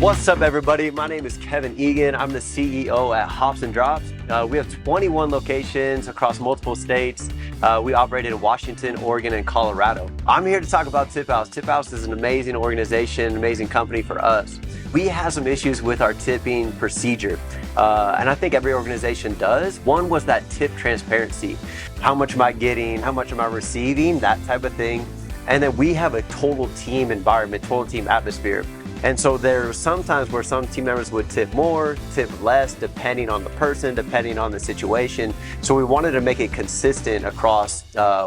What's up, everybody? My name is Kevin Eggen. I'm the CEO at Hops and Drops. We have 21 locations across multiple states. We operate in Washington, Oregon, and Colorado. I'm here to talk about TipHaus. TipHaus is an amazing organization, amazing company for us. We have some issues with our tipping procedure, and I think every organization does. One was that tip transparency. How much am I getting? How much am I receiving? That type of thing. And then we have a total team environment, total team atmosphere. And so there's sometimes where some team members would tip more, tip less, depending on the person, depending on the situation. So we wanted to make it consistent across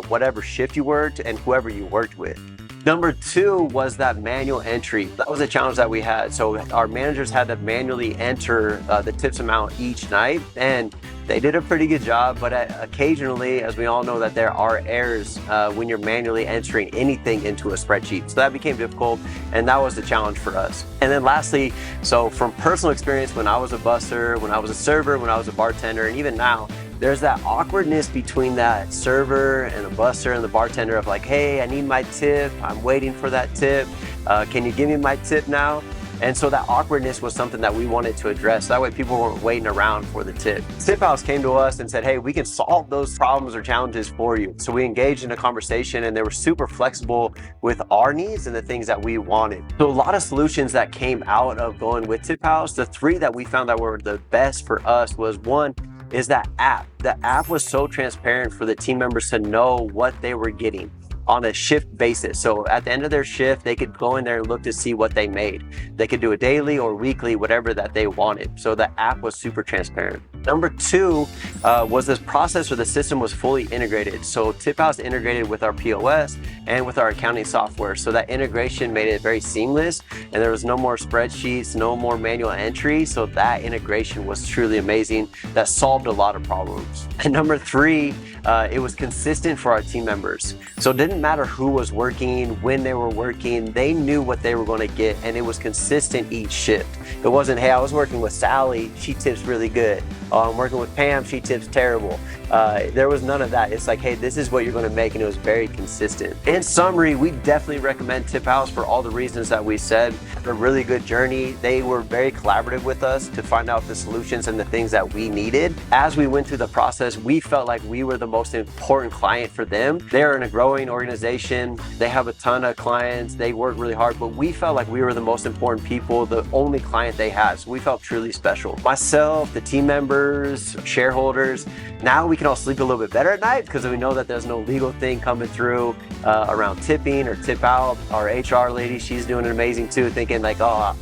whatever shift you worked and whoever you worked with. Number two was that manual entry. That was a challenge that we had. So our managers had to manually enter the tips amount each night, and they did a pretty good job, but occasionally, as we all know, that there are errors when you're manually entering anything into a spreadsheet. So that became difficult, and that was the challenge for us. And then lastly, so from personal experience, when I was a busser, when I was a server, when I was a bartender, and even now, there's that awkwardness between that server and a busser and the bartender of like, hey, I need my tip. I'm waiting for that tip. Can you give me my tip now? And so that awkwardness was something that we wanted to address. That way people weren't waiting around for the tip. TipHaus came to us and said, hey, we can solve those problems or challenges for you. So we engaged in a conversation, and they were super flexible with our needs and the things that we wanted. So a lot of solutions that came out of going with TipHaus, the three that we found that were the best for us was one, is that app. The app was so transparent for the team members to know what they were getting on a shift basis. So at the end of their shift, they could go in there and look to see what they made. They could do it daily or weekly, whatever that they wanted. So the app was super transparent. Number two was this process where the system was fully integrated. So TipHaus integrated with our POS and with our accounting software. So that integration made it very seamless, and there was no more spreadsheets, no more manual entry. So that integration was truly amazing. That solved a lot of problems. And number three, it was consistent for our team members. So it didn't matter who was working, when they were working, they knew what they were going to get, and it was consistent each shift. It wasn't, hey, I was working with Sally, she tips really good. I'm working with Pam, she tips terrible. There was none of that. It's like, hey, this is what you're going to make, and it was very consistent. In summary, we definitely recommend TipHaus for all the reasons that we said. A really good journey. They were very collaborative with us to find out the solutions and the things that we needed. As we went through the process, we felt like we were the most important client for them. They're in a growing organization. They have a ton of clients. They work really hard, but we felt like we were the most important people, the only client they had. So we felt truly special. Myself, the team members, shareholders, now we can all sleep a little bit better at night because we know that there's no legal thing coming through around tipping or tip out. Our HR lady, she's doing it amazing too, thinking like, oh,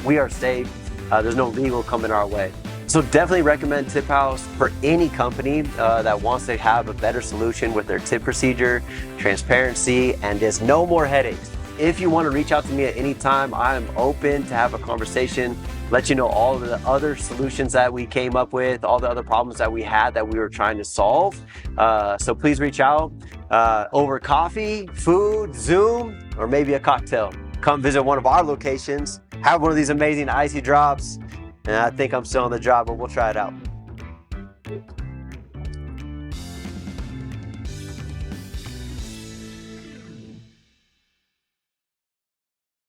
we are safe. There's no legal coming our way. So definitely recommend TipHaus for any company that wants to have a better solution with their tip procedure, transparency, and there's no more headaches. If you want to reach out to me at any time, I'm open to have a conversation, let you know all of the other solutions that we came up with, all the other problems that we had that we were trying to solve. So please reach out over coffee, food, Zoom, or maybe a cocktail. Come visit one of our locations, have one of these amazing icy drops. And I think I'm still on the job, but we'll try it out.